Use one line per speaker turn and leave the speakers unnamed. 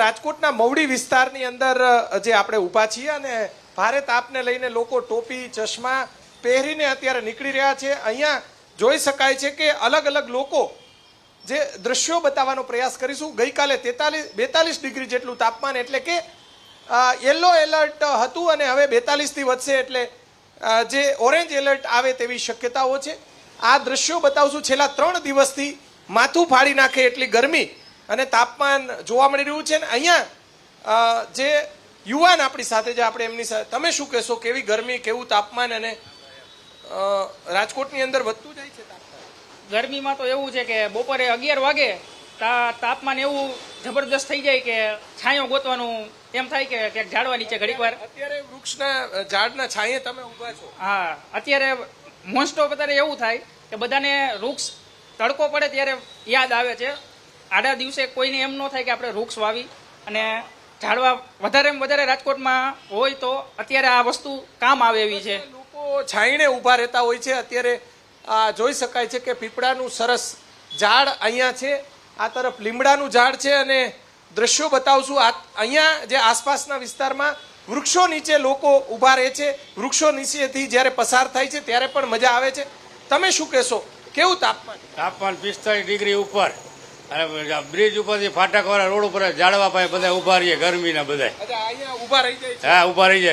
રાજકોટના મવડી વિસ્તારની અંદર જે આપણે ઊભા છીએ અને ભારે તાપને લઈને લોકો ટોપી ચશ્મા પહેરીને અત્યારે નીકળી રહ્યા છે. અહીંયા જોઈ શકાય છે કે અલગ અલગ લોકો જે દ્રશ્યો બતાવવાનો પ્રયાસ કરીશું. ગઈકાલે 42 ડિગ્રી જેટલું તાપમાન, એટલે કે યલો એલર્ટ હતું અને હવે 42થી વધશે એટલે જે ઓરેન્જ એલર્ટ આવે તેવી શક્યતાઓ છે. આ દ્રશ્યો બતાવશું. છેલ્લા 3 દિવસથી માથું ફાડી નાખે એટલી ગરમી અને તાપમાન જોવા મળી રહ્યું છે. ને અહીંયા જે યુવાન આપણી સાથે જે આપણે એમની સાથે, તમે શું કહેશો, કેવી ગરમી, કેવું તાપમાન અને રાજકોટની અંદર વધતું જાય છે તાપમાન?
ગરમીમાં તો એવું છે કે બપોરે 11 વાગે તાપમાન એવું જબરદસ્ત થઈ જાય કે છાંયો ગોતવાનું એમ થાય કે ક્યાંક ઝાડવા નીચે ઘડીક વાર.
અત્યારે વૃક્ષના ઝાડના છાંયે તમે ઊભા છો.
હા, અત્યારે મોસ્ટ ઓફ અત્યારે એવું થાય કે બધાને વૃક્ષ તડકો પડે ત્યારે યાદ આવે છે. આડા દિવસે કોઈને એમ ન થાય કે આપણે વૃક્ષ વાવી અને ઝાડવા વધારેમાં વધારે રાજકોટમાં હોય તો અત્યારે આ વસ્તુ કામ આવે એવી છે.
લોકો છાંયણે ઊભા રહેતા હોય છે. અત્યારે જોઈ શકાય છે કે પીપળાનું સરસ ઝાડ અહીંયા છે, આ તરફ લીમડાનું ઝાડ છે અને દ્રશ્યો બતાવશું. અહીંયા જે આસપાસના વિસ્તારમાં વૃક્ષો નીચે લોકો ઊભા રહે છે. વૃક્ષો નીચેથી જ્યારે પસાર થાય છે ત્યારે પણ મજા આવે છે. તમે શું કહેશો, કેવું તાપમાન?
તાપમાન 45 ડિગ્રી ઉપર અને બ્રિજ ઉપરથી ફાટકવાળા રોડ ઉપર ઝાડવા પાસે બધા ઊભા રહીએ ગરમીના બધા.
અહીંયા ઊભા રહી જાય છે.
હા, ઊભા રહી જાય.